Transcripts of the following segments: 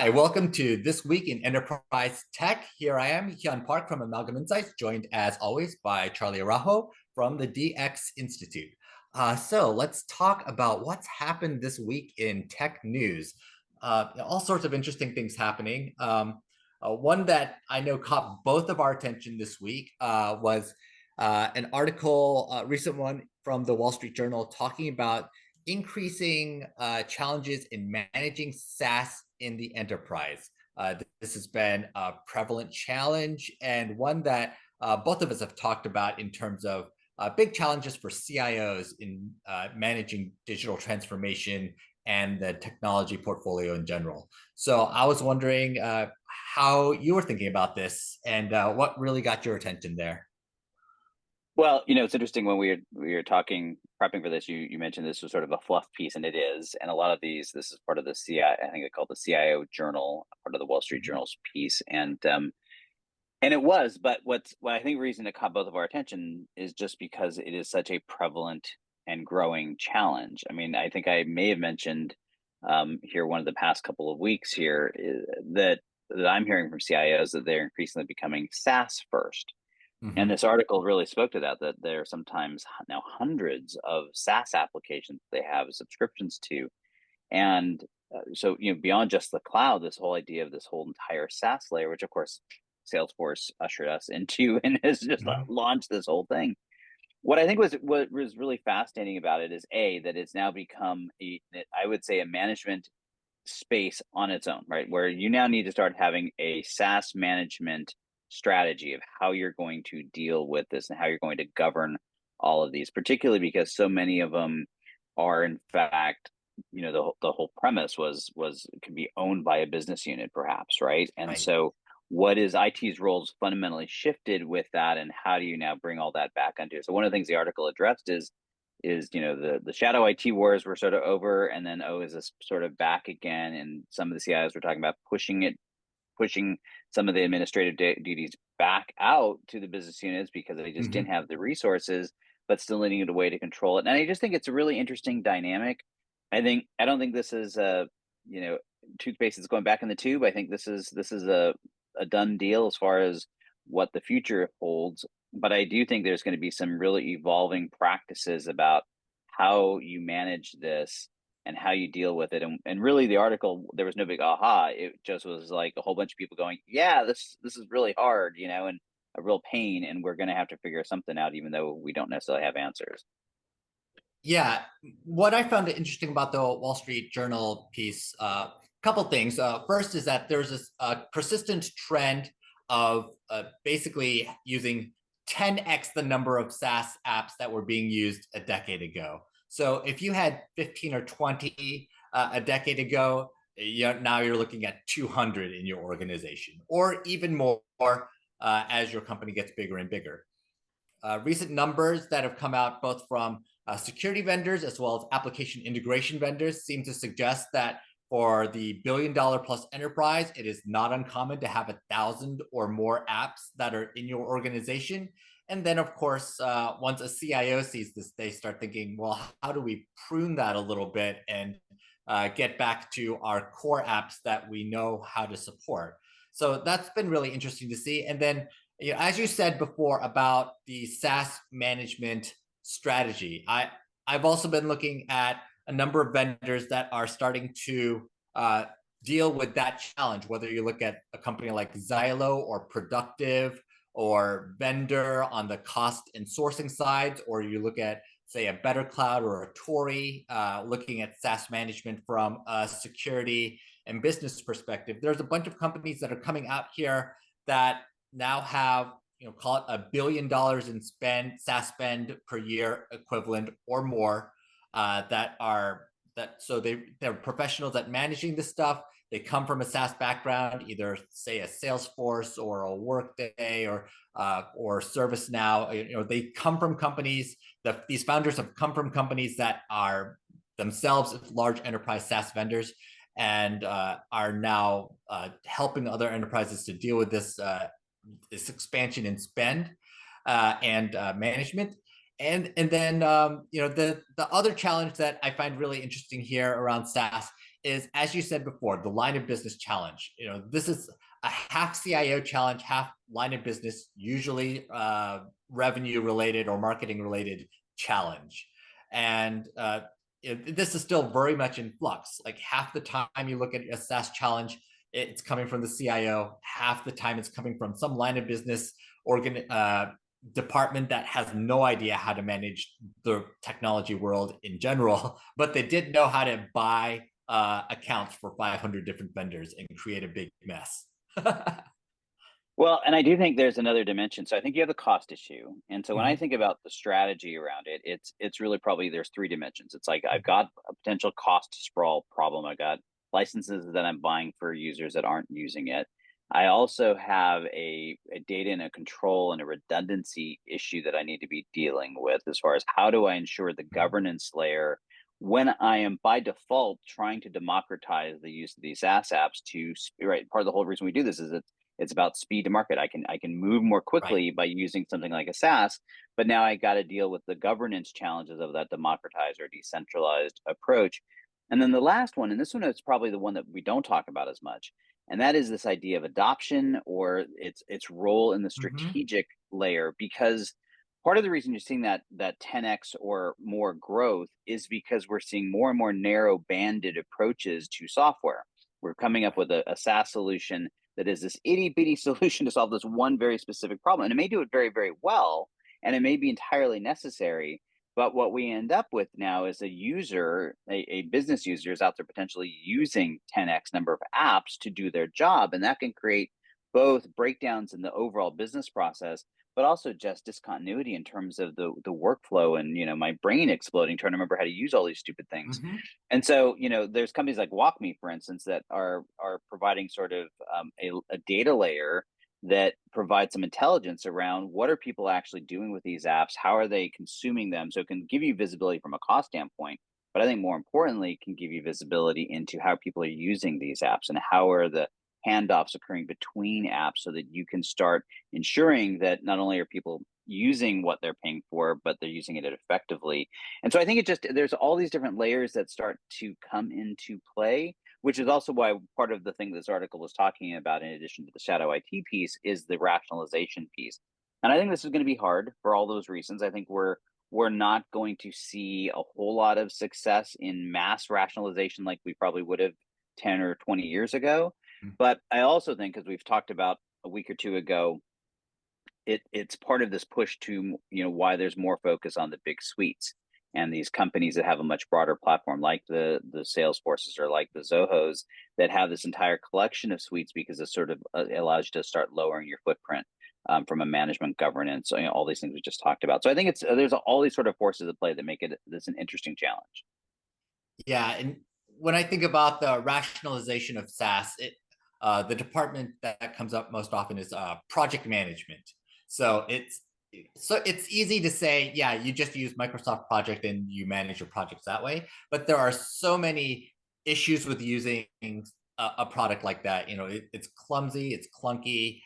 Hi, welcome to This Week in Enterprise Tech. Here I am, Hyun Park from Amalgam Insights, joined as always by Charlie Araujo from the DX Institute. So let's talk about what's happened this week in tech news. All sorts of interesting things happening. One that I know caught both of our attention this week was an article, recent one from the Wall Street Journal, talking about increasing challenges in managing SaaS in the enterprise. This has been a prevalent challenge and one that both of us have talked about in terms of big challenges for CIOs in managing digital transformation and the technology portfolio in general. So I was wondering how you were thinking about this and what really got your attention there. Well, it's interesting when we were talking, prepping for this, you mentioned this was sort of a fluff piece, and it is. And a lot of this is part of the CI, I think they call it the CIO Journal, part of the Wall Street Journal's piece. And it was, but what I think reason it caught both of our attention is just because it is such a prevalent and growing challenge. I mean, I think I may have mentioned here one of the past couple of weeks here that I'm hearing from CIOs that they're increasingly becoming SaaS first. And Mm-hmm. this article really spoke to that there are sometimes now hundreds of SaaS applications they have subscriptions to. And so, beyond just the cloud, this whole idea of this whole entire SaaS layer, which of course Salesforce ushered us into and has just launched this whole thing. What was really fascinating about it is that it's now become I would say a management space on its own, right? Where you now need to start having a SaaS management strategy of how you're going to deal with this and how you're going to govern all of these, particularly because so many of them are, in fact, the whole premise was could be owned by a business unit, perhaps, right? And Right. so, what is IT's roles fundamentally shifted with that, and how do you now bring all that back onto it? So, one of the things the article addressed is the shadow IT wars were sort of over, and then is this sort of back again? And some of the CIOs were talking about pushing some of the administrative duties back out to the business units because they just Mm-hmm. didn't have the resources, but still needing a way to control it. And I just think it's a really interesting dynamic. I don't think this is a you know toothpaste that's going back in the tube. I think this is a done deal as far as what the future holds. But I do think there's going to be some really evolving practices about how you manage this and how you deal with it. And really, the article, there was no big aha. It just was like a whole bunch of people going, yeah, this is really hard, and a real pain, and we're going to have to figure something out, even though we don't necessarily have answers. Yeah, what I found interesting about the Wall Street Journal piece, a couple things. First is that there's this persistent trend of basically using 10x the number of SaaS apps that were being used a decade ago. So if you had 15 or 20 a decade ago, now you're looking at 200 in your organization, or even more as your company gets bigger and bigger. Recent numbers that have come out both from security vendors as well as application integration vendors seem to suggest that for the $1 billion plus enterprise, it is not uncommon to have 1,000 or more apps that are in your organization. And then, of course, once a CIO sees this, they start thinking, well, how do we prune that a little bit and get back to our core apps that we know how to support? So that's been really interesting to see. And then as you said before about the SaaS management strategy, I've also been looking at a number of vendors that are starting to deal with that challenge. Whether you look at a company like Xylo or Productive or Vendor on the cost and sourcing sides, or you look at say a Better Cloud or a Tori, looking at SaaS management from a security and business perspective. There's a bunch of companies that are coming out here that now have call it $1 billion in SaaS spend per year equivalent or more, they're professionals at managing this stuff. They come from a SaaS background, either say a Salesforce or a Workday or ServiceNow. They come from companies. These founders have come from companies that are themselves large enterprise SaaS vendors and are now helping other enterprises to deal with this expansion in spend and management. And then the other challenge that I find really interesting here around SaaS is, as you said before, the line of business challenge. This is a half CIO challenge, half line of business, usually revenue related or marketing related challenge. And this is still very much in flux. Like half the time you look at a SaaS challenge, it's coming from the CIO. Half the time it's coming from some line of business department that has no idea how to manage the technology world in general, but they did know how to buy accounts for 500 different vendors and create a big mess. Well, and I do think there's another dimension. So I think you have the cost issue. And so when I Mhm. think about the strategy around it, it's really probably there's three dimensions. It's like I've got a potential cost sprawl problem. I got licenses that I'm buying for users that aren't using it. I also have a data and a control and a redundancy issue that I need to be dealing with as far as how do I ensure the governance layer when I am by default trying to democratize the use of these SaaS apps to right. Part of the whole reason we do this is it's about speed to market. I can move more Right. quickly by using something like a SaaS, but now I got to deal with the governance challenges of that democratized or decentralized approach. And then the last one, and this one is probably the one that we don't talk about as much, and that is this idea of adoption or its role in the Mhm. strategic layer. Because part of the reason you're seeing that 10x or more growth is because we're seeing more and more narrow banded approaches to software. We're coming up Right. with a SaaS solution that is this itty bitty solution to solve this one very specific problem. And it may do it very, very well, and it may be entirely necessary. But what we end up with now is a user, a business user is out there potentially using 10x number of apps to do their job. And that can create both breakdowns in the overall business process, but also just discontinuity in terms of the workflow and my brain exploding trying to remember how to use all these stupid things. Mhm. And so, there's companies like WalkMe, for instance, that are providing sort of a data layer that provides some intelligence around what are people actually doing with these apps, how are they consuming them, so it can give you visibility from a cost standpoint. But I think more importantly, it can give you visibility into how people are using these apps and how are the handoffs occurring between apps, so that you can start ensuring that not only are people using what they're paying for, but they're using it effectively. And so I think there's all these different layers that start to come into play, which is also why part of the thing this article was talking about, in addition to the shadow IT piece, is the rationalization piece. And I think this is going to be hard for all those reasons. I think we're not going to see a whole lot of success in mass rationalization like we probably would have 10 or 20 years ago. Mm. But I also think, as we've talked about a week or two ago, it's part of this push to why there's more focus on the big suites and these companies that have a much broader platform, like the Salesforces or like the Zohos, that have this entire collection of suites, because it sort of allows you to start lowering your footprint from a management governance, all these things we just talked about. So I think there's all these sort of forces at play that make it this an interesting challenge. Yeah, and when I think about the rationalization of SaaS, the department that comes up most often is project management. So it's easy to say, yeah, you just use Microsoft Project and you manage your projects that way. But there are so many issues with using a product like that. It's clumsy, it's clunky,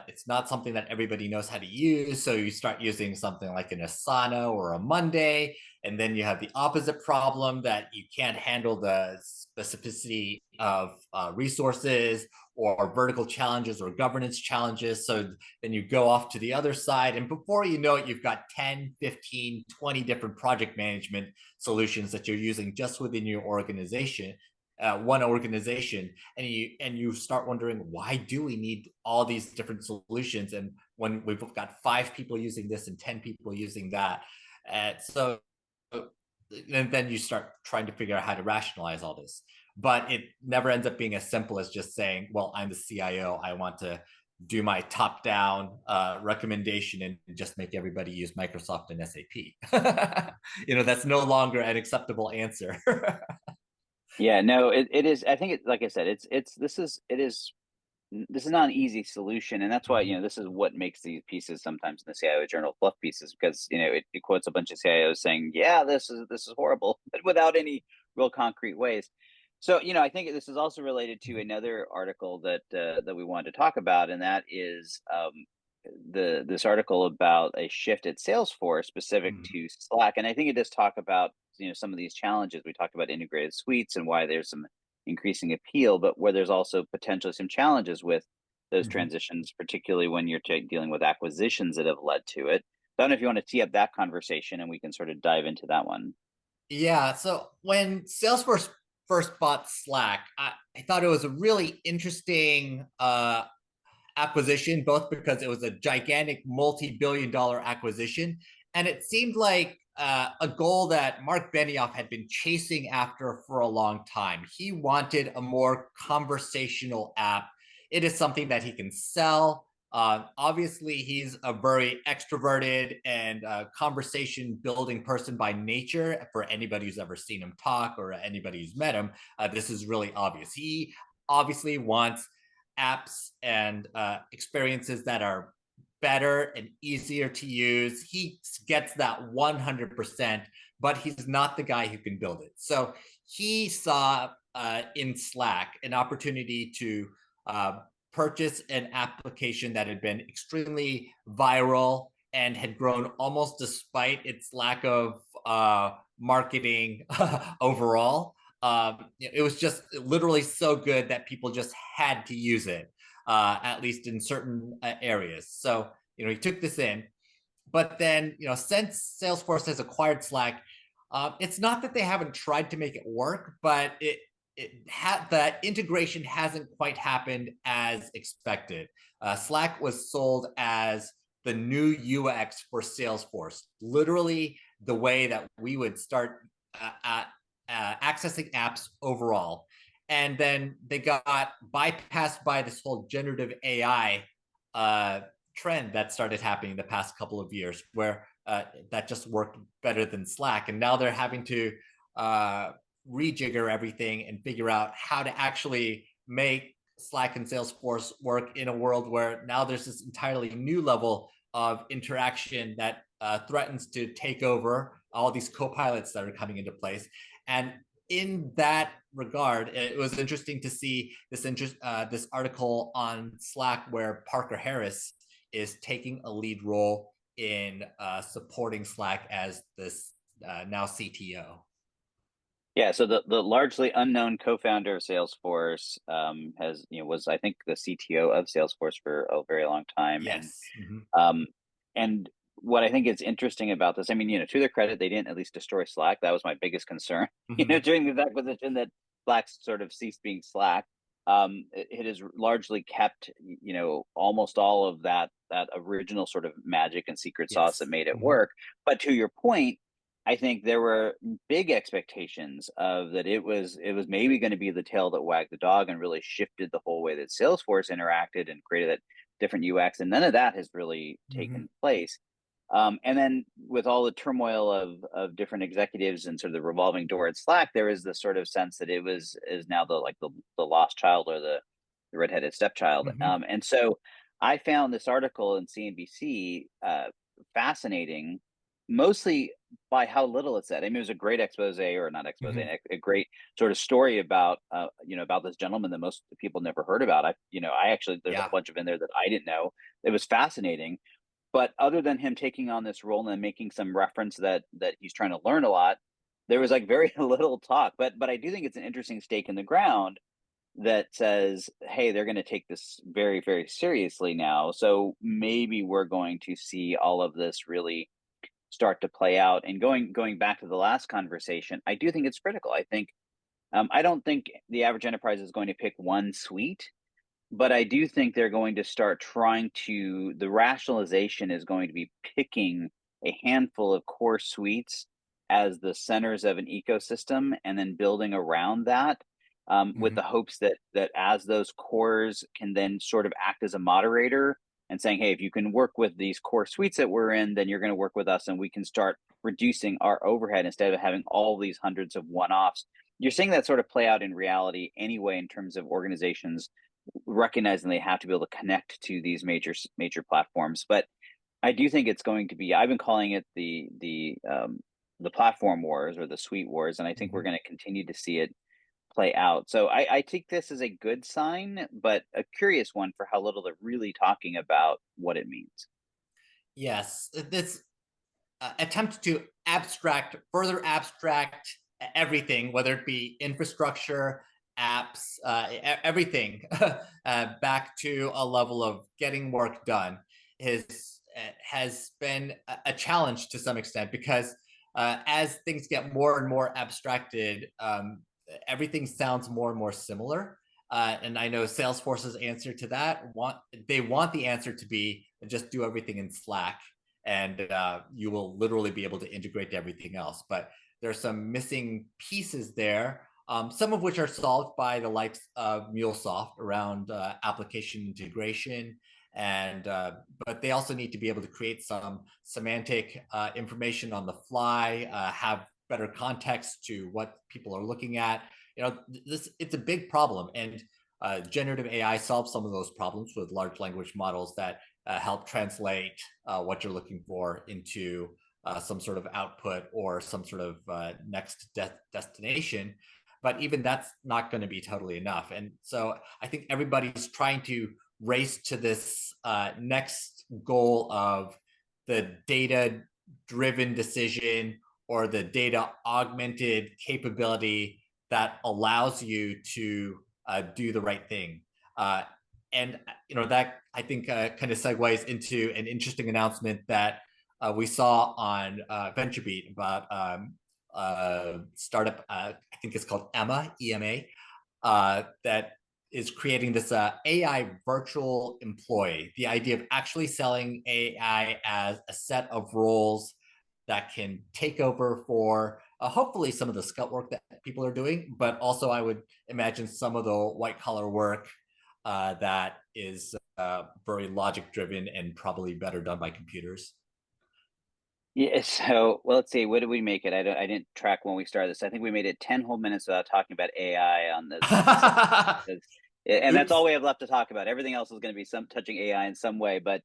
it's not something that everybody knows how to use. So you start using something like an Asana or a Monday, and then you have the opposite problem that you can't handle the specificity of resources or vertical challenges or governance challenges. So then you go off to the other side. And before you know it, you've got 10, 15, 20 different project management solutions that you're using just within your organization. One organization, and you start wondering, why do we need all these different solutions, and when we've got 5 people using this and 10 people using that. So and then you start trying to figure out how to rationalize all this. But it never ends up being as simple as just saying, well, I'm the CIO. I want to do my top down recommendation and just make everybody use Microsoft and SAP. That's no longer an acceptable answer. Yeah, no, it is. I think like I said, this is not an easy solution, and that's why this is what makes these pieces sometimes in the CIO journal fluff pieces, because it quotes a bunch of CIOs saying, "Yeah, this is horrible," but without any real concrete ways. So I think this is also related to another article that we wanted to talk about, and that is this article about a shift at Salesforce specific to Slack, and I think it does talk about some of these challenges. We talked about integrated suites and why there's some increasing appeal, but where there's also potentially some challenges with those Mhm. transitions, particularly when you're dealing with acquisitions that have led to it. So I don't know if you want to tee up that conversation and we can sort of dive into that one. Yeah. So when Salesforce first bought Slack, I thought it was a really interesting acquisition, both because it was a gigantic multi-billion-dollar acquisition, and it seemed like a goal that Mark Benioff had been chasing after for a long time. He wanted a more conversational app. It is something that he can sell. Obviously, he's a very extroverted and conversation building person by nature. For anybody who's ever seen him talk or anybody who's met him, this is really obvious. He obviously wants apps and experiences that are better and easier to use. He gets that 100%, but he's not the guy who can build it. So he saw in Slack an opportunity to uh, purchase an application that had been extremely viral and had grown almost despite its lack of marketing overall. It was just literally so good that people just had to use it, at least in certain areas. So, he took this in, but then, since Salesforce has acquired Slack, it's not that they haven't tried to make it work, but that integration hasn't quite happened as expected. Slack was sold as the new UX for Salesforce, literally the way that we would start accessing apps overall. And then they got bypassed by this whole generative AI uh, trend that started happening the past couple of years, where that just worked better than Slack. And now they're having to rejigger everything and figure out how to actually make Slack and Salesforce work in a world where now there's this entirely new level of interaction that threatens to take over all these co-pilots that are coming into place. And in that regard, it was interesting to see this article on Slack where Parker Harris is taking a lead role in supporting Slack as this now CTO. Yeah, so the largely unknown co-founder of Salesforce has was I think the CTO of Salesforce for a very long time, Yes. Mm-hmm. um, and what I think is interesting about this, I mean, to their credit, they didn't at least destroy Slack. That was my biggest concern, Mm-hmm. during this acquisition, that Slack sort of ceased being Slack. It has largely kept, almost all of that original sort of magic and secret sauce that Yes. made it Mm-hmm. work. But to your point, I think there were big expectations of that it was maybe going to be the tail that wagged the dog and really shifted the whole way that Salesforce interacted and created that different UX, and none of that has really Mm-hmm. taken place. And then with all the turmoil of different executives and sort of the revolving door at Slack, there is this sort of sense that it is now the lost child or the redheaded stepchild. Mm-hmm. And so I found this article in CNBC fascinating, mostly by how little it said. I mean, it was a great expose, or not expose, Mm-hmm. a great sort of story about about this gentleman that most people never heard about. I actually, there's a Yeah. bunch of in there that I didn't know. It was fascinating, but other than him taking on this role and making some reference that he's trying to learn a lot, there was like very little talk. But I do think it's an interesting stake in the ground that says, hey, they're going to take this very, very seriously now. So maybe we're going to see all of this really start to play out. And going back to the last conversation, I do think it's critical. I don't think the average enterprise is going to pick one suite, but I do think they're going to start trying to, the rationalization is going to be picking a handful of core suites as the centers of an ecosystem and then building around that, with Mm-hmm. the hopes that as those cores can then sort of act as a moderator and saying, hey, if you can work with these core suites that we're in, then you're going to work with us and we can start reducing our overhead instead of having all these hundreds of one-offs. You're seeing that sort of play out in reality anyway in terms of organizations recognizing they have to be able to connect to these major platforms. But I do think it's going to be. I've been calling it the platform wars or the suite wars, and I think Mm-hmm. we're going to continue to see it play out. So I take this as a good sign, but a curious one for how little they're really talking about what it means. Yes. This attempt to further abstract everything, whether it be infrastructure, apps, everything back to a level of getting work done has been a challenge to some extent because as things get more and more abstracted, everything sounds more and more similar. And I know Salesforce's answer to that they want the answer to be just do everything in Slack, and you will literally be able to integrate to everything else. But there's some missing pieces there, some of which are solved by the likes of MuleSoft around application integration, and but they also need to be able to create some semantic information on the fly, have better context to what people are looking at. It's a big problem, and generative AI solves some of those problems with large language models that help translate what you're looking for into some sort of output or some sort of next destination. But even that's not going to be totally enough. And so I think everybody's trying to race to this next goal of the data driven decision or the data augmented capability that allows you to do the right thing. And that I think kind of segues into an interesting announcement that we saw on VentureBeat about startup. I think it's called Emma, EMA, that is creating this AI virtual employee. The idea of actually selling AI as a set of roles that can take over for hopefully some of the scout work that people are doing, but also I would imagine some of the white collar work that is very logic driven and probably better done by computers. Yeah, so well, let's see. What did we make it? I didn't track when we started this. I think we made it 10 whole minutes without talking about AI on this episode. And that's all Oops. we have left to talk about. Everything else is going to be some touching AI in some way. But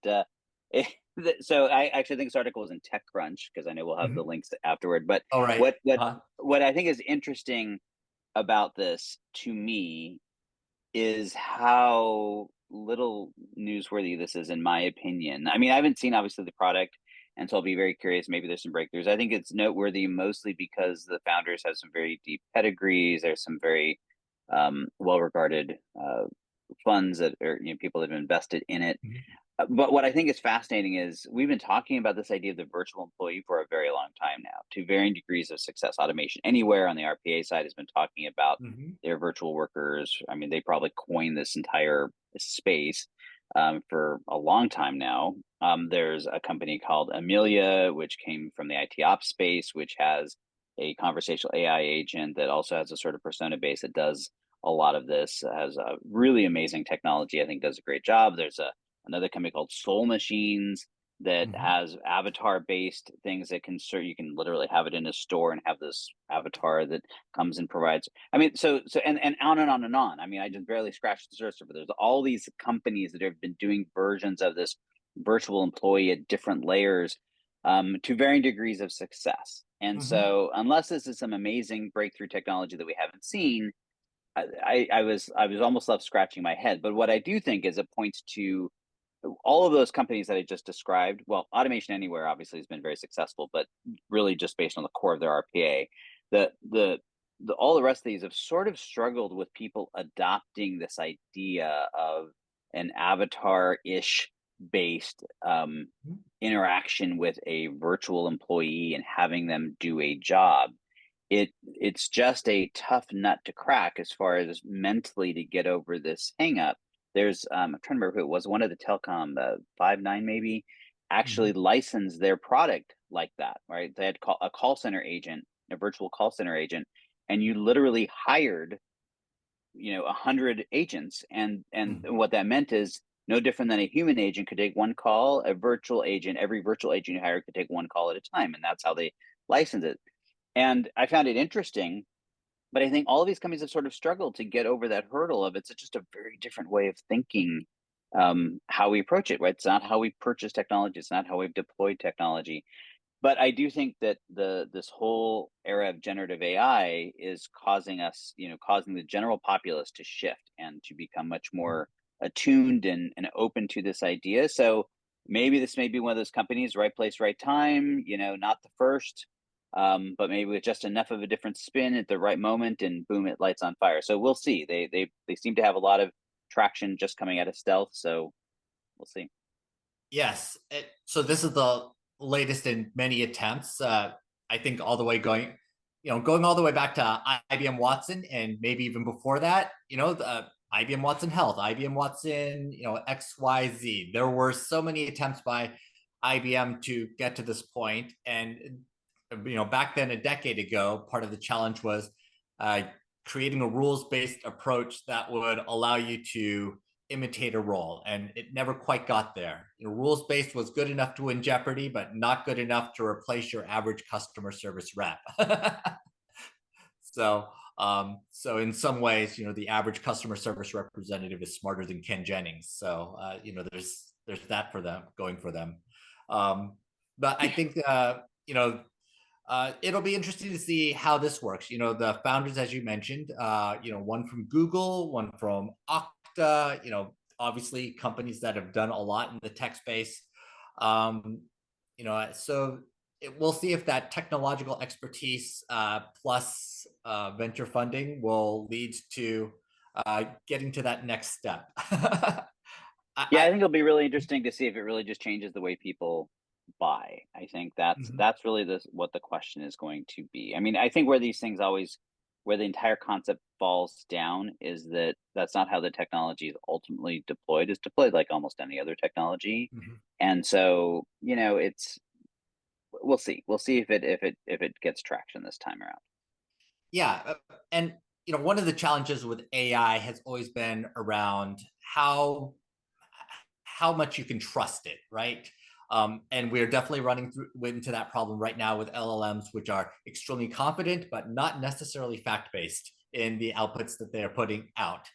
so I actually think this article was in TechCrunch because I know we'll have the links afterward. But All right. what I think is interesting about this to me is how little newsworthy this is, in my opinion. I mean, I haven't seen obviously the product, and so I'll be very curious. Maybe there's some breakthroughs. I think it's noteworthy mostly because the founders have some very deep pedigrees. There's some very well-regarded funds that are people that have invested in it. But what I think is fascinating is we've been talking about this idea of the virtual employee for a very long time now, to varying degrees of success. Automation Anywhere on the RPA side has been talking about their virtual workers. I mean, they probably coined this entire space for a long time now. There's a company called Amelia, which came from the IT ops space, which has a conversational AI agent that also has a sort of persona base that does a lot of this, has a really amazing technology, I think does a great job. There's another company called Soul Machines that has avatar based things that you can literally have it in a store and have this avatar that comes and provides. I mean, so and on and on and on. I mean, I just barely scratched the surface, but there's all these companies that have been doing versions of this virtual employee at different layers to varying degrees of success. And so unless this is some amazing breakthrough technology that we haven't seen, I was almost left scratching my head. But what I do think is it points to all of those companies that I just described. Well, Automation Anywhere obviously has been very successful, but really just based on the core of their RPA. All the rest of these have sort of struggled with people adopting this idea of an avatar-ish based interaction with a virtual employee and having them do a job. It's just a tough nut to crack as far as mentally to get over this hang up. There's I'm trying to remember who it was, one of the telecom, Five9 maybe, actually licensed their product like that, right? They had a call center agent, a virtual call center agent, and you literally hired 100 agents, and what that meant is no different than a human agent could take one call. Every virtual agent you hire could take one call at a time, and that's how they license it. And I found it interesting, but I think all of these companies have sort of struggled to get over that hurdle of it's just a very different way of thinking how we approach it, right? It's not how we purchase technology. It's not how we've deployed technology. But I do think that this whole era of generative AI is causing the general populace to shift and to become much more attuned and open to this idea. So maybe this may be one of those companies, right place, right time, not the first, but maybe with just enough of a different spin at the right moment, and boom, it lights on fire. So we'll see. They seem to have a lot of traction just coming out of stealth. So we'll see. Yes. So this is the latest in many attempts. I think all the way going, going all the way back to IBM Watson, and maybe even before that, the IBM Watson Health, IBM Watson, XYZ. There were so many attempts by IBM to get to this point, and back then, a decade ago, part of the challenge was uh, creating a rules-based approach that would allow you to imitate a role, and it never quite got there. Rules-based was good enough to win Jeopardy, but not good enough to replace your average customer service rep. So in some ways, the average customer service representative is smarter than Ken Jennings. So there's that for them, going for them. But I think it'll be interesting to see how this works. The founders, as you mentioned, one from Google, one from Okta, obviously companies that have done a lot in the tech space. So we'll see if that technological expertise plus venture funding will lead to getting to that next step. Yeah, I think it'll be really interesting to see if it really just changes the way people buy. I think that's really what the question is going to be. I mean, I think where these things always, where the entire concept falls down is that that's not how the technology is ultimately deployed. It's deployed like almost any other technology. And so, we'll see. We'll see if it gets traction this time around. Yeah, and one of the challenges with AI has always been around how much you can trust it, right? And we're definitely running into that problem right now with LLMs, which are extremely confident, but not necessarily fact-based in the outputs that they are putting out.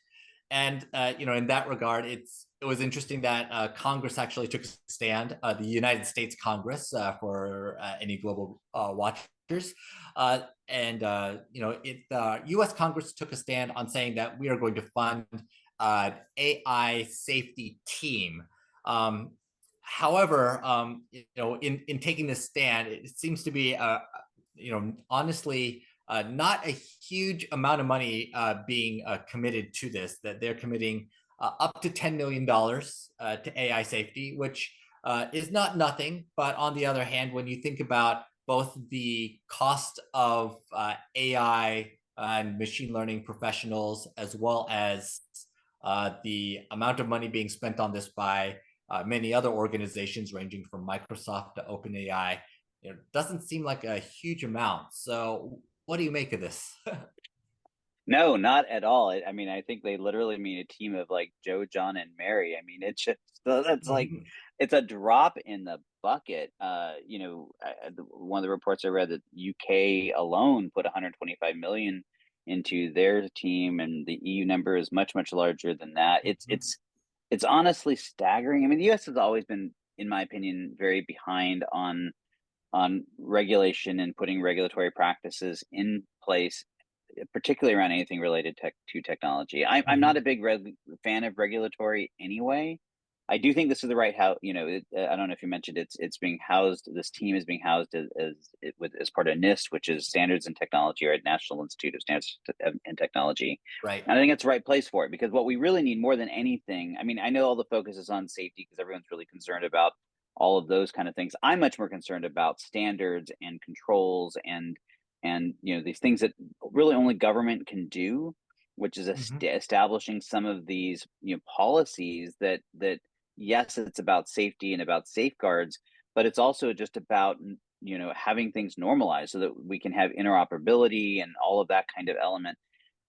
And in that regard, it was interesting that Congress actually took a stand, the United States Congress, for any global watchers. U.S. Congress took a stand on saying that we are going to fund AI safety team. However, in taking this stand, it seems to be, honestly, not a huge amount of money being committed to this. That they're committing up to $10 million to AI safety, which is not nothing. But on the other hand, when you think about both the cost of AI and machine learning professionals, as well as the amount of money being spent on this by many other organizations, ranging from Microsoft to OpenAI, doesn't seem like a huge amount. So, what do you make of this? No, not at all. I mean, I think they literally mean a team of like Joe, John, and Mary. I mean, it's just that's like it's a drop in the bucket. One of the reports I read that UK alone put 125 million into their team, and the EU number is much larger than that. It's honestly staggering. I mean, the US has always been, in my opinion, very behind on regulation and putting regulatory practices in place, particularly around anything related to technology. I'm not a big fan of regulatory anyway. I do think this is the right how. I don't know if you mentioned it's being housed. This team is being housed as part of NIST, which is Standards and Technology, or National Institute of Standards and Technology. Right. And I think it's the right place for it, because what we really need more than anything. I mean, I know all the focus is on safety because everyone's really concerned about all of those kind of things. I'm much more concerned about standards and controls and these things that really only government can do, which is establishing some of these policies that yes, it's about safety and about safeguards, but it's also just about having things normalized so that we can have interoperability and all of that kind of element.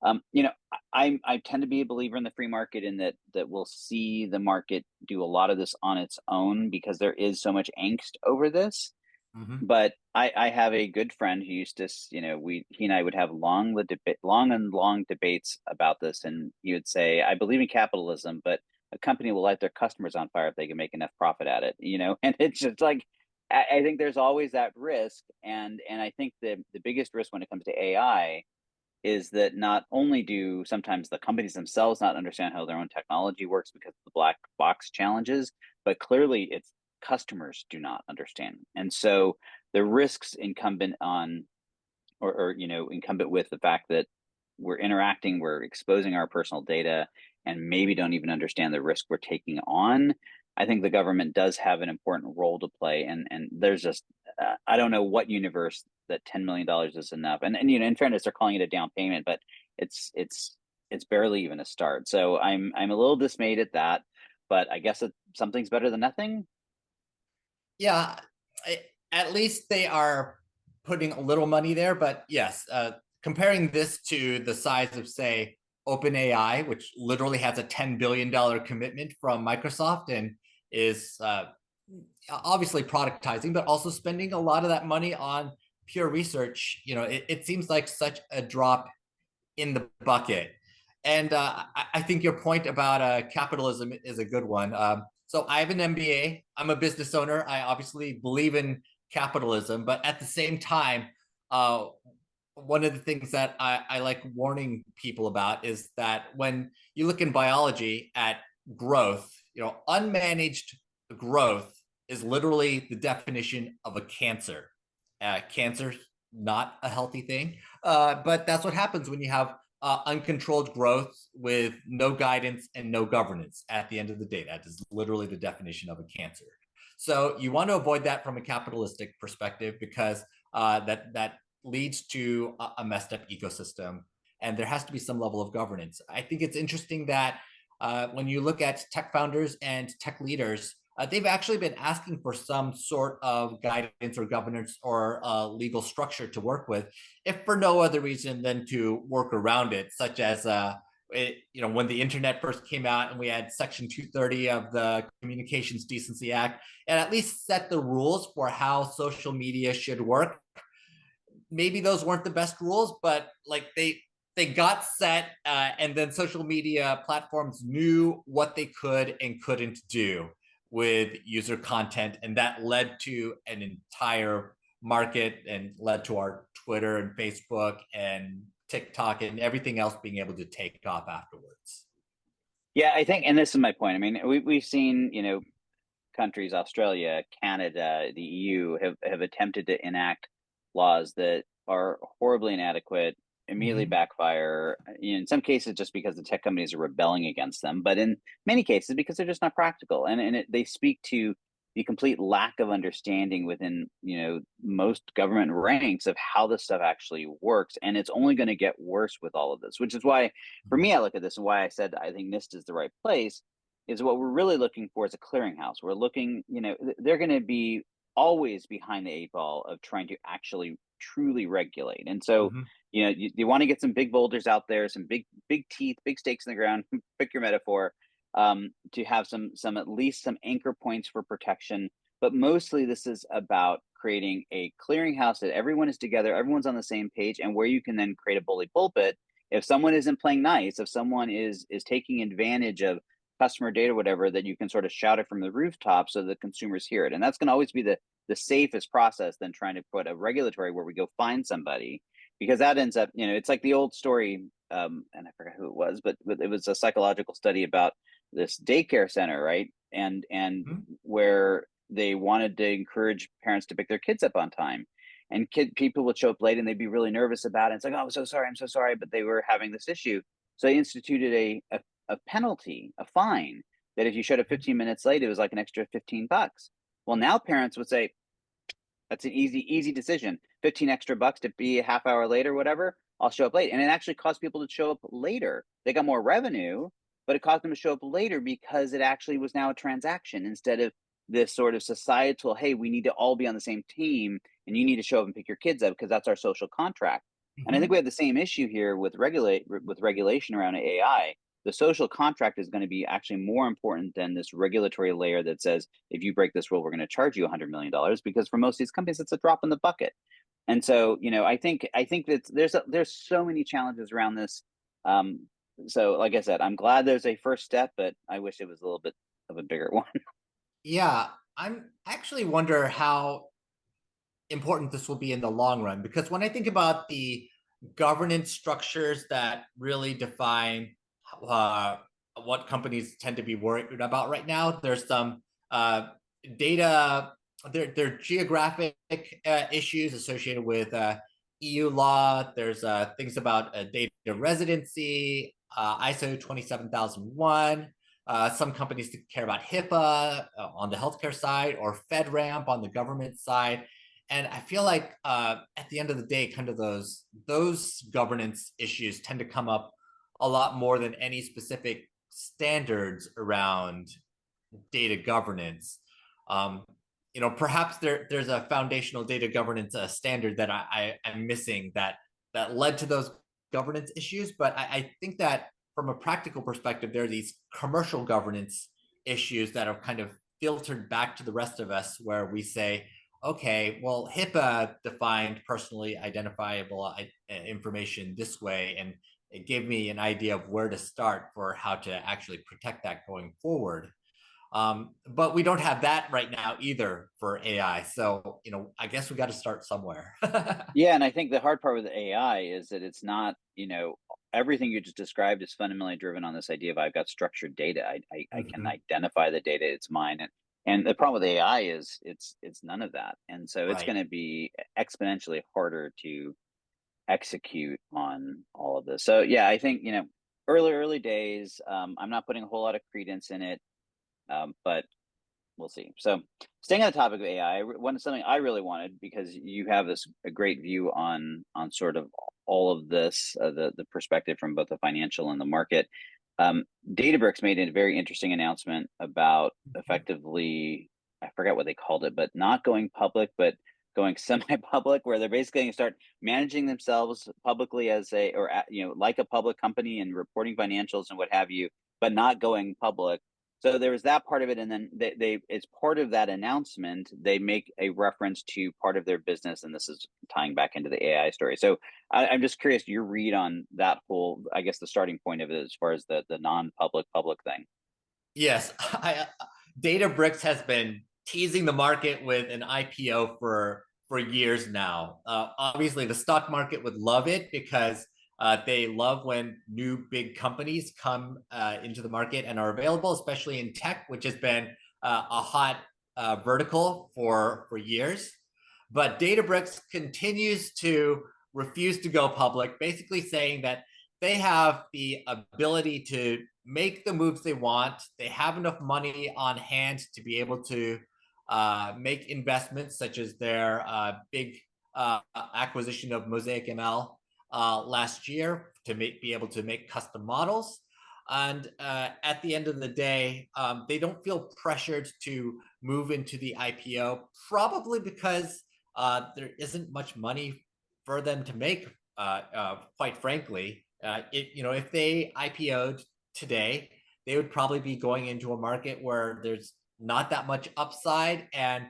I tend to be a believer in the free market, in that we'll see the market do a lot of this on its own, because there is so much angst over this. But I have a good friend who used to, he and I would have long debates about this, and he would say, "I believe in capitalism, but a company will light their customers on fire if they can make enough profit at it." And it's just like, I think there's always that risk, and I think the biggest risk when it comes to AI is that not only do sometimes the companies themselves not understand how their own technology works because of the black box challenges, but clearly it's customers do not understand. And so the risks incumbent on, or incumbent with the fact that we're interacting, we're exposing our personal data, and maybe don't even understand the risk we're taking on. I think the government does have an important role to play, and there's just I don't know what universe that $10 million is enough. And in fairness, they're calling it a down payment, but it's barely even a start. So I'm a little dismayed at that, but I guess something's better than nothing. Yeah, at least they are putting a little money there. But yes, comparing this to the size of, say, OpenAI, which literally has a $10 billion commitment from Microsoft and is obviously productizing, but also spending a lot of that money on pure research. It seems like such a drop in the bucket. And I think your point about capitalism is a good one. So I have an MBA. I'm a business owner. I obviously believe in capitalism, but at the same time, uh, one of the things that I like warning people about is that when you look in biology at growth, unmanaged growth is literally the definition of a cancer. Cancer's not a healthy thing, but that's what happens when you have uncontrolled growth with no guidance and no governance. At the end of the day, that is literally the definition of a cancer. So you want to avoid that from a capitalistic perspective, because that leads to a messed up ecosystem, and there has to be some level of governance. I think it's interesting that when you look at tech founders and tech leaders, they've actually been asking for some sort of guidance or governance or legal structure to work with, if for no other reason than to work around it, such as when the internet first came out and we had Section 230 of the Communications Decency Act, and at least set the rules for how social media should work. Maybe those weren't the best rules, but like they got set, and then social media platforms knew what they could and couldn't do with user content, and that led to an entire market and led to our Twitter and Facebook and TikTok and everything else being able to take off afterwards. Yeah, I think, and this is my point. I mean, we've seen, countries, Australia, Canada, the EU have attempted to enact laws that are horribly inadequate, immediately Mm-hmm. backfire. In some cases, just because the tech companies are rebelling against them, but in many cases because they're just not practical, and they speak to the complete lack of understanding within most government ranks of how this stuff actually works, and it's only going to get worse with all of this. Which is why, for me, I look at this and why I said I think NIST is the right place, is what we're really looking for is a clearinghouse. We're looking, they're going to be always behind the eight ball of trying to actually truly regulate. And so, Mm-hmm. you want to get some big boulders out there, some big teeth, big stakes in the ground, pick your metaphor, to have some at least some anchor points for protection. But mostly this is about creating a clearinghouse that everyone is together, everyone's on the same page, and where you can then create a bully pulpit. If someone isn't playing nice, if someone is taking advantage of customer data, whatever, that you can sort of shout it from the rooftop so the consumers hear it. And that's going to always be the safest process than trying to put a regulatory where we go find somebody, because that ends up, it's like the old story, and I forgot who it was, but it was a psychological study about this daycare center, right? And Mm-hmm. where they wanted to encourage parents to pick their kids up on time. And people would show up late and they'd be really nervous about it. It's like, oh, I'm so sorry. But they were having this issue. So they instituted a penalty, a fine, that if you showed up 15 minutes late, it was like an extra $15. Well, now parents would say, that's an easy decision. 15 extra bucks to be a half hour late or whatever. I'll show up late. And it actually caused people to show up later. They got more revenue, but it caused them to show up later because it actually was now a transaction instead of this sort of societal, hey, we need to all be on the same team and you need to show up and pick your kids up because that's our social contract. And I think Mm-hmm. we have the same issue here with regulation around AI. The social contract is going to be actually more important than this regulatory layer that says, if you break this rule, we're going to charge you $100 million, because for most of these companies, it's a drop in the bucket. And so, I think that there's so many challenges around this. So like I said, I'm glad there's a first step, but I wish it was a little bit of a bigger one. Yeah, I'm actually wonder how important this will be in the long run, because when I think about the governance structures that really define uh, what companies tend to be worried about right now, there's some uh, data there are geographic issues associated with EU law. There's things about data residency, ISO 27001. Some companies care about HIPAA on the healthcare side, or FedRAMP on the government side. And I feel like at the end of the day, kind of those governance issues tend to come up a lot more than any specific standards around data governance. Um, Perhaps there's a foundational data governance standard that I'm missing that led to those governance issues. But I think that from a practical perspective, there are these commercial governance issues that are kind of filtered back to the rest of us, where we say, okay, well, HIPAA defined personally identifiable information this way, and it gave me an idea of where to start for how to actually protect that going forward. But we don't have that right now either for AI. So, I guess we got to start somewhere. Yeah, and I think the hard part with AI is that it's not, everything you just described is fundamentally driven on this idea of I've got structured data. I can Mhm. identify the data, it's mine. And the problem with AI is it's none of that. And so it's Right. going to be exponentially harder to execute on all of this. So yeah, I think, early days, I'm not putting a whole lot of credence in it. But we'll see. So, staying on the topic of AI, one something I really wanted, because you have this a great view on sort of all of this, the perspective from both the financial and the market. Um, Databricks made a very interesting announcement about Mhm. effectively, I forget what they called it, but not going public, but going semi-public, where they're basically going to start managing themselves publicly as like a public company and reporting financials and what have you, but not going public. So there was that part of it, and then they as part of that announcement, they make a reference to part of their business, and this is tying back into the AI story. So I'm just curious your read on that whole, I guess, the starting point of it as far as the non-public public thing. Yes, Databricks has been teasing the market with an IPO for years now. Obviously, the stock market would love it because they love when new big companies come into the market and are available, especially in tech, which has been a hot vertical for years. But Databricks continues to refuse to go public, basically saying that they have the ability to make the moves they want. They have enough money on hand to be able to make investments, such as their big acquisition of Mosaic ML last year to be able to make custom models. And at the end of the day, they don't feel pressured to move into the IPO, probably because there isn't much money for them to make. Quite frankly, if they IPO'd today, they would probably be going into a market where there's not that much upside and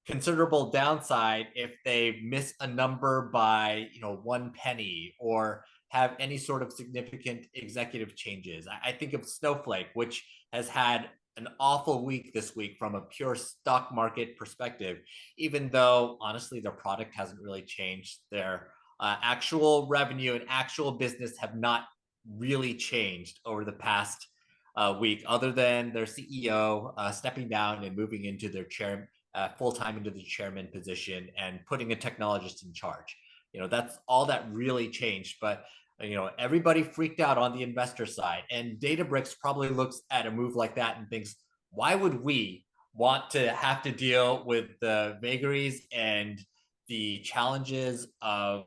considerable downside if they miss a number by 1 penny, or have any sort of significant executive changes. I think of Snowflake, which has had an awful week this week from a pure stock market perspective, even though honestly their product hasn't really changed. Their actual revenue and actual business have not really changed over the past week, other than their CEO stepping down and moving into their chair full time into the chairman position and putting a technologist in charge. That's all that really changed. But everybody freaked out on the investor side, and Databricks probably looks at a move like that and thinks, why would we want to have to deal with the vagaries and the challenges of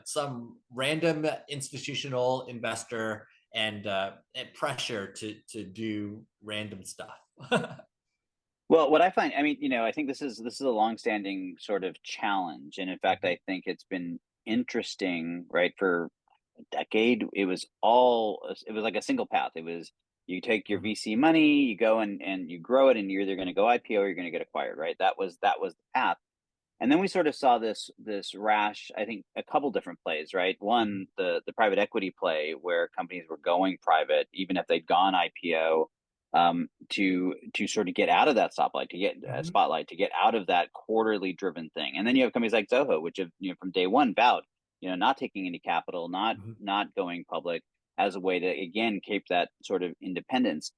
some random institutional investor and pressure to do random stuff. Well, what I find, I mean, I think this is a longstanding sort of challenge, and in fact, Mhm. I think it's been interesting, right? For a decade, it was like a single path. It was you take your Mhm. VC money, you go and you grow it, and you're either going to go IPO or you're going to get acquired, right? That was the path. And then we sort of saw this rash, I think, a couple different plays, right? Mhm. One, the private equity play where companies were going private, even if they'd gone IPO, to sort of get out of that spotlight, Mhm. to get out of that quarterly driven thing. And then you have companies like Zoho, which have from day one vowed, not taking any capital, Mhm. not going public as a way to again keep that sort of independence.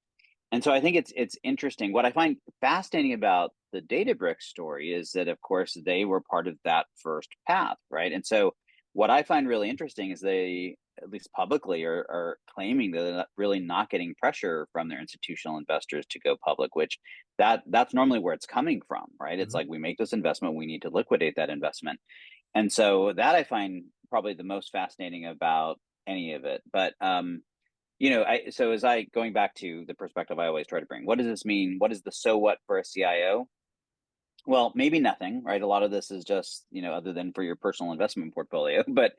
And so I think it's interesting. What I find fascinating about the Databricks story is that, of course, they were part of that first path, right? And so what I find really interesting is they, at least publicly, are claiming that they're really not getting pressure from their institutional investors to go public, which that's normally where it's coming from, right? It's Mhm. like, we make this investment, we need to liquidate that investment. And so that I find probably the most fascinating about any of it. But so as I going back to the perspective I always try to bring, what does this mean? What is the so what for a CIO? Well, maybe nothing, right? A lot of this is just, other than for your personal investment portfolio, but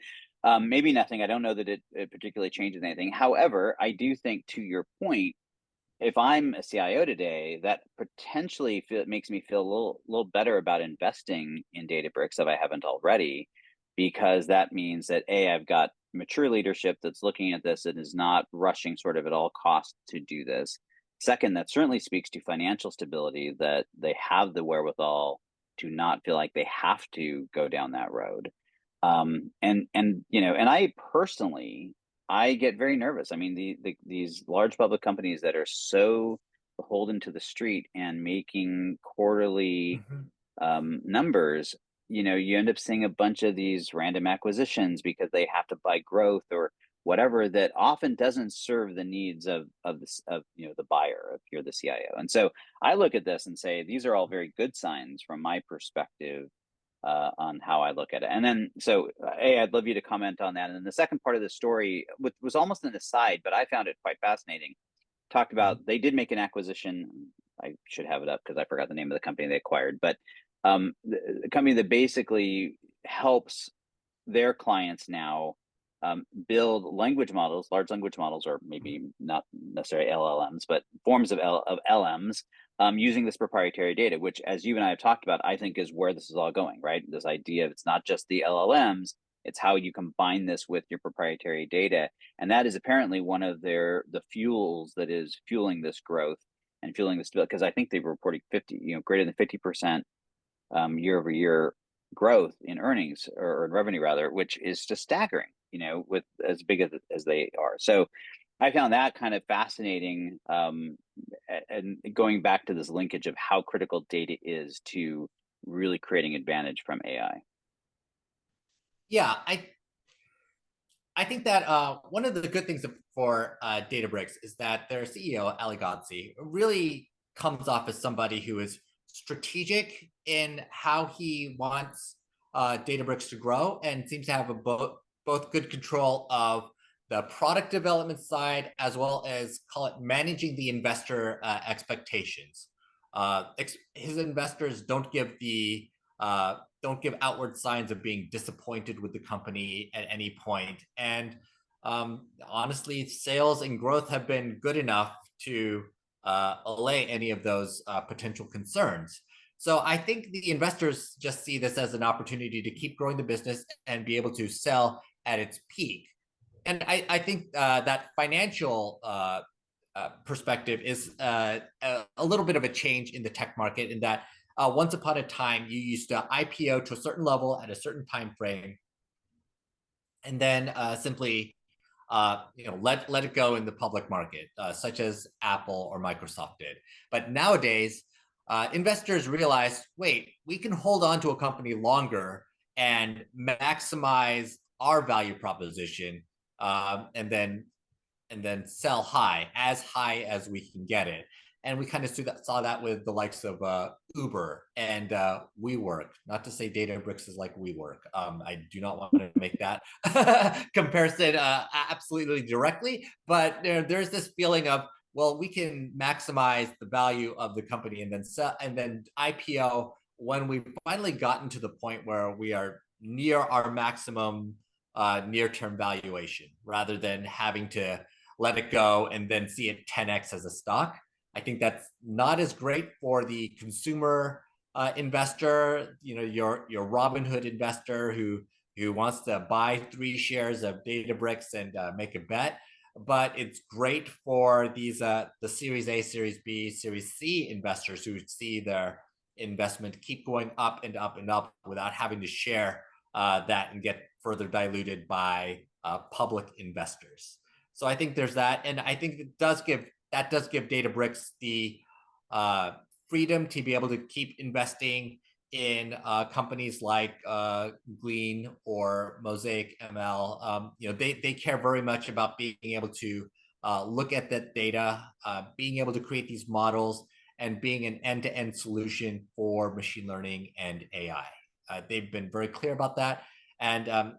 maybe nothing. I don't know that it particularly changes anything. However, I do think, to your point, if I'm a CIO today, that potentially makes me feel a little better about investing in Databricks if I haven't already, because that means that I've got mature leadership that's looking at this and is not rushing sort of at all costs to do this. Second, that certainly speaks to financial stability, that they have the wherewithal to not feel like they have to go down that road. And I personally, I get very nervous. I mean, these large public companies that are so beholden to the street and making quarterly Mhm. numbers, you end up seeing a bunch of these random acquisitions because they have to buy growth or whatever, that often doesn't serve the needs of the buyer if you're the CIO. And so I look at this and say, these are all very good signs from my perspective, on how I look at it. And then, so I'd love you to comment on that. And then the second part of the story, which was almost an aside, but I found it quite fascinating, talked Mhm. about they did make an acquisition. I should have it up because I forgot the name of the company they acquired, but the company that basically helps their clients now build language models, large language models, or maybe not necessarily LLMs, but forms of LMs, using this proprietary data, which, as you and I have talked about, I think is where this is all going, right? This idea of, it's not just the LLMs, it's how you combine this with your proprietary data. And that is apparently one of the fuels that is fueling this growth and fueling this, because I think they were reporting greater than 50% year over year growth in earnings, or in revenue rather, which is just staggering, with as big as they are. So I found that kind of fascinating, and going back to this linkage of how critical data is to really creating advantage from AI. Yeah, I think that one of the good things for Databricks is that their CEO, Ali Ghodsi, really comes off as somebody who is strategic in how he wants Databricks to grow, and seems to have both good control of the product development side, as well as, call it, managing the investor expectations. His investors don't give outward signs of being disappointed with the company at any point. And honestly, sales and growth have been good enough to allay any of those potential concerns. So I think the investors just see this as an opportunity to keep growing the business and be able to sell at its peak. And I think that financial perspective is a little bit of a change in the tech market, in that once upon a time you used to IPO to a certain level at a certain time frame, and then simply let it go in the public market, such as Apple or Microsoft did. But nowadays, investors realize, wait, we can hold on to a company longer and maximize our value proposition, and then sell as high as we can get it. And we kind of saw that with the likes of Uber and WeWork. Not to say Databricks is like WeWork. I do not want to make that comparison absolutely directly, but there's this feeling of, well, we can maximize the value of the company and then sell, and then IPO when we've finally gotten to the point where we are near our maximum near-term valuation, rather than having to let it go and then see it 10x as a stock. I think that's not as great for the consumer investor, your Robinhood investor who wants to buy 3 shares of Databricks and make a bet. But it's great for these the Series A, Series B, Series C investors who see their investment keep going up and up and up without having to share that and get further diluted by public investors. So I think there's that, and I think it does give Databricks the freedom to be able to keep investing in companies like Glean or Mosaic ML. They care very much about being able to look at that data, being able to create these models, and being an end-to-end solution for machine learning and AI. They've been very clear about that. And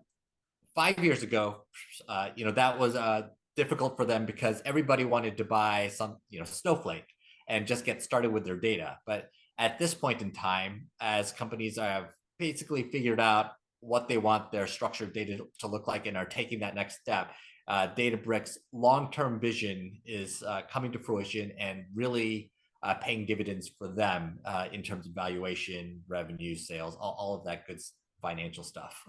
5 years ago, that was difficult for them because everybody wanted to buy some, Snowflake and just get started with their data. But at this point in time, as companies have basically figured out what they want their structured data to look like and are taking that next step, Databricks' long-term vision is coming to fruition and really paying dividends for them in terms of valuation, revenue, sales, all of that good financial stuff.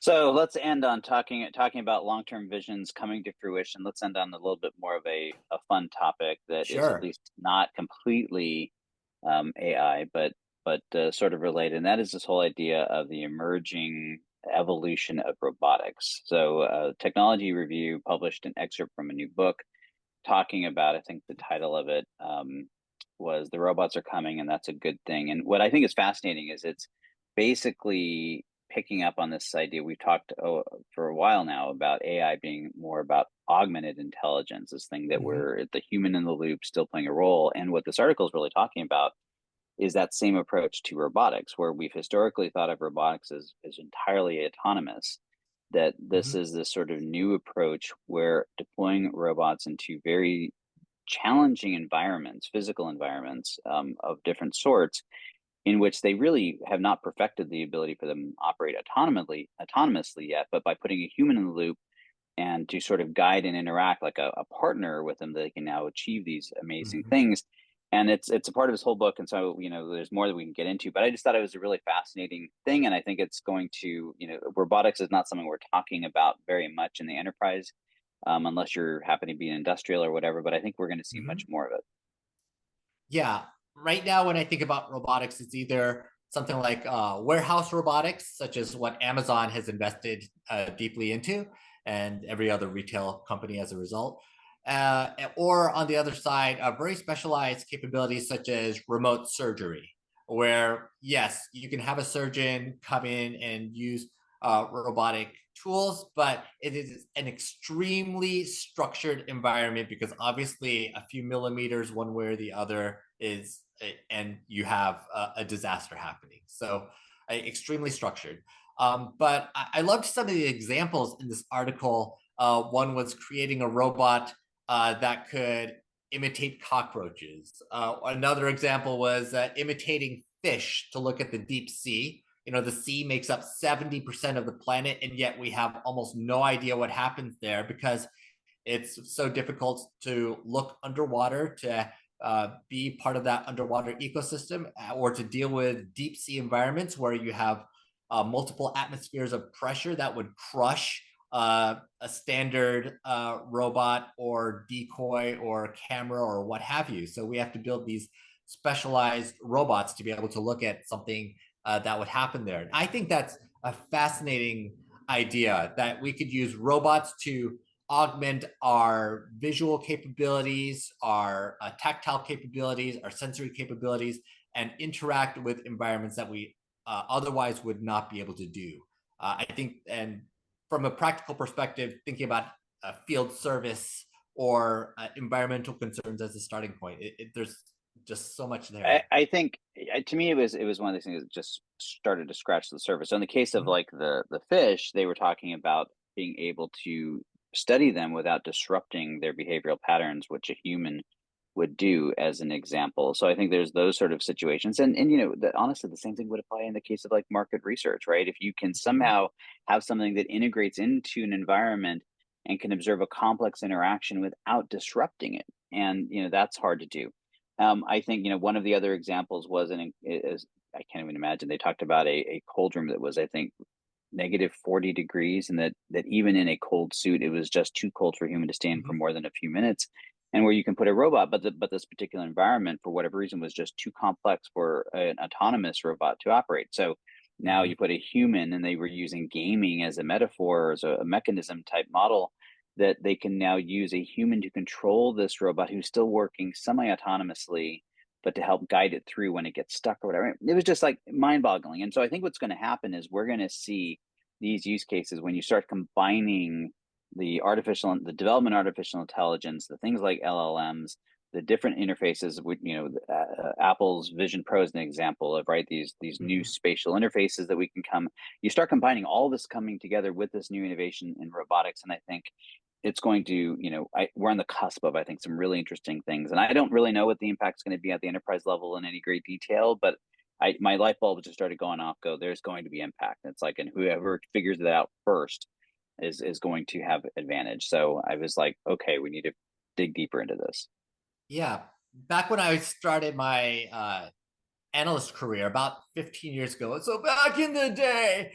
So let's end on talking about long-term visions coming to fruition. Let's end on a little bit more of a fun topic that is at Sure. least not completely AI, but sort of related, and that is this whole idea of the emerging evolution of robotics. So Technology Review published an excerpt from a new book talking about, I think the title of it was "The Robots Are Coming, and That's a Good Thing." And what I think is fascinating is it's basically picking up on this idea we've talked for a while now about AI being more about augmented intelligence, this thing that Mhm. we're the human in the loop still playing a role. And what this article is really talking about is that same approach to robotics, where we've historically thought of robotics as entirely autonomous, that this Mhm. is this sort of new approach where deploying robots into very challenging environments, physical environments of different sorts, in which they really have not perfected the ability for them to operate autonomously yet, but by putting a human in the loop and to sort of guide and interact like a partner with them, they can now achieve these amazing Mhm. things. And it's a part of his whole book, and so there's more that we can get into. But I just thought it was a really fascinating thing, and I think it's going to robotics is not something we're talking about very much in the enterprise, unless you're happen to be an industrial or whatever. But I think we're going to see much Mhm. more of it. Yeah. Right now, when I think about robotics, it's either something like warehouse robotics, such as what Amazon has invested deeply into, and every other retail company as a result. Or on the other side, very specialized capabilities such as remote surgery, where, yes, you can have a surgeon come in and use robotic tools, but it is an extremely structured environment because obviously a few millimeters one way or the other is, and you have a disaster happening. So extremely structured. But I loved some of the examples in this article. One was creating a robot that could imitate cockroaches. Another example was imitating fish to look at the deep sea. The sea makes up 70% of the planet, and yet we have almost no idea what happens there because it's so difficult to look underwater, to be part of that underwater ecosystem, or to deal with deep sea environments where you have multiple atmospheres of pressure that would crush a standard robot or decoy or camera or what have you. So we have to build these specialized robots to be able to look at something that would happen there. And I think that's a fascinating idea that we could use robots to augment our visual capabilities, our tactile capabilities, our sensory capabilities, and interact with environments that we otherwise would not be able to do. I think, and from a practical perspective, thinking about field service or environmental concerns as a starting point, there's just so much there. I think to me it was one of these things that just started to scratch the surface. So in the case of Mhm. like the fish, they were talking about being able to study them without disrupting their behavioral patterns, which a human would do as an example. So I think there's those sort of situations. And honestly the same thing would apply in the case of like market research, right? If you can Mhm. somehow have something that integrates into an environment and can observe a complex interaction without disrupting it. And that's hard to do. I think one of the other examples was is I can't even imagine. They talked about a cold room that was, I think, negative 40 degrees, and that even in a cold suit, it was just too cold for a human to stay in for Mhm. more than a few minutes. And where you can put a robot, but this particular environment, for whatever reason, was just too complex for an autonomous robot to operate. So now Mhm. you put a human, and they were using gaming as a metaphor, as a mechanism type model, that they can now use a human to control this robot who's still working semi autonomously but to help guide it through when it gets stuck or whatever. It was just like mind boggling. And so I think what's going to happen is we're going to see these use cases when you start combining the development artificial intelligence, the things like LLMs, the different interfaces with, Apple's Vision Pro is an example of, right, these new Mhm. spatial interfaces that we can you start combining all this coming together with this new innovation in robotics. And I think it's going to, we're on the cusp of, I think, some really interesting things. And I don't really know what the impact's going to be at the enterprise level in any great detail, but my light bulb just started going off. There's going to be impact. It's like, and whoever figures it out first is going to have advantage. So I was like, okay, we need to dig deeper into this. Yeah. Back when I started my analyst career about 15 years ago. So back in the day,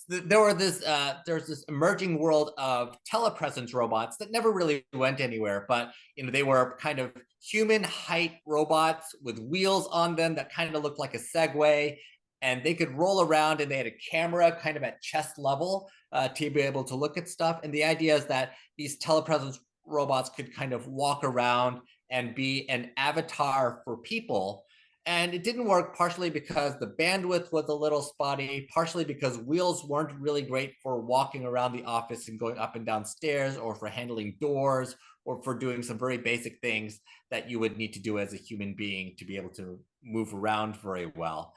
there's this emerging world of telepresence robots that never really went anywhere, but they were kind of human height robots with wheels on them that kind of looked like a Segway, and they could roll around, and they had a camera kind of at chest level to be able to look at stuff. And the idea is that these telepresence robots could kind of walk around and be an avatar for people. And it didn't work partially because the bandwidth was a little spotty, partially because wheels weren't really great for walking around the office and going up and down stairs, or for handling doors, or for doing some very basic things that you would need to do as a human being to be able to move around very well.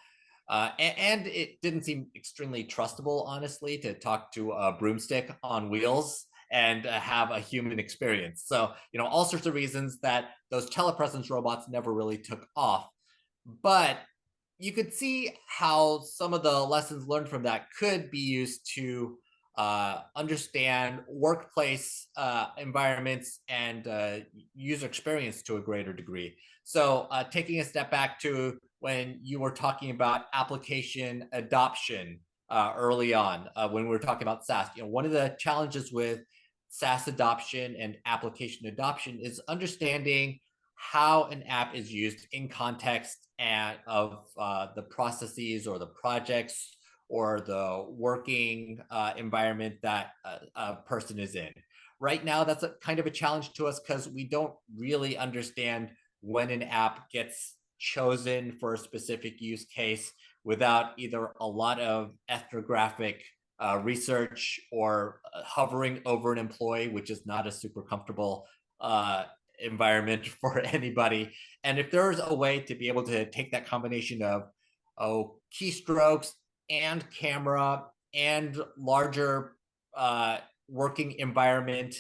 And it didn't seem extremely trustable, honestly, to talk to a broomstick on wheels and have a human experience. So, all sorts of reasons that those telepresence robots never really took off. But you could see how some of the lessons learned from that could be used to understand workplace environments and user experience to a greater degree. So, taking a step back to when you were talking about application adoption early on, when we were talking about SaaS, one of the challenges with SaaS adoption and application adoption is understanding how an app is used in context and of the processes or the projects or the working environment that a person is in. Right now, that's a kind of a challenge to us because we don't really understand when an app gets chosen for a specific use case without either a lot of ethnographic research or hovering over an employee, which is not a super comfortable environment for anybody. And if there's a way to be able to take that combination of keystrokes and camera and larger working environment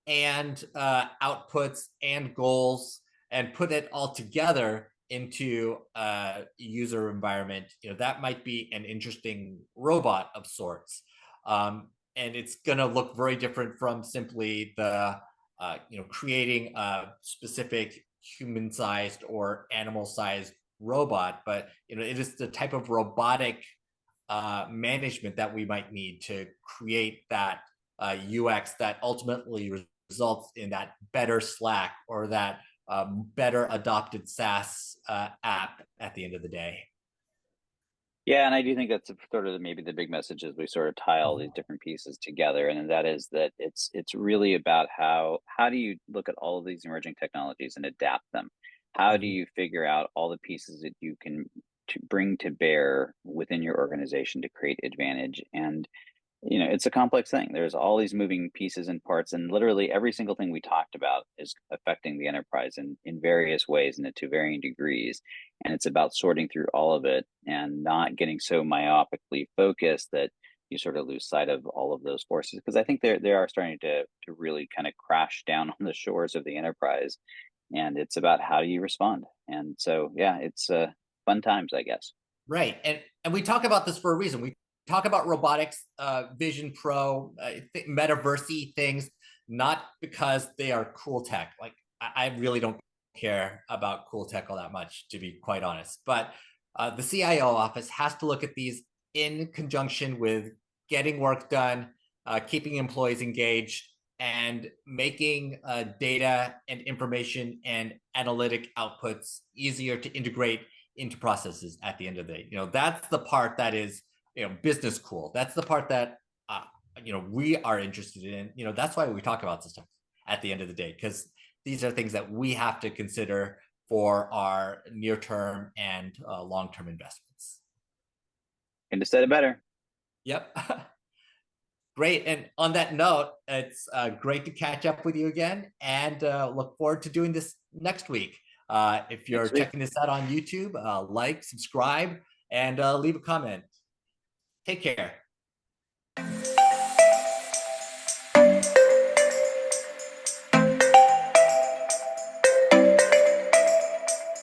and outputs and goals and put it all together into a user environment, that might be an interesting robot of sorts. And it's going to look very different from simply the creating a specific human-sized or animal-sized robot, but it is the type of robotic management that we might need to create that UX that ultimately results in that better Slack or that better adopted SaaS app at the end of the day. Yeah, and I do think that's sort of maybe the big message as we sort of tie all these different pieces together, and that is that it's really about how do you look at all of these emerging technologies and adapt them? How do Mhm. you figure out all the pieces that you can to bring to bear within your organization to create advantage? And it's a complex thing. There's all these moving pieces and parts, and literally every single thing we talked about is affecting the enterprise in various ways and to varying degrees. And it's about sorting through all of it and not getting so myopically focused that you sort of lose sight of all of those forces. Because I think they are starting to really kind of crash down on the shores of the enterprise. And it's about how do you respond. And so, yeah, it's fun times, I guess. Right. And we talk about this for a reason. We talk about robotics, Vision Pro, metaversey things, not because they are cool tech. Like I really don't care about cool tech all that much, to be quite honest. But the CIO office has to look at these in conjunction with getting work done, keeping employees engaged, and making data and information and analytic outputs easier to integrate into processes at the end of the day. That's the part that is, business cool. That's the part that, we are interested in. That's why we talk about this stuff at the end of the day, because these are things that we have to consider for our near-term and long-term investments. And to said it better. Yep. Great. And on that note, it's great to catch up with you again, and look forward to doing this next week. If you're Next week. checking this out on YouTube, like, subscribe, and leave a comment. Take care.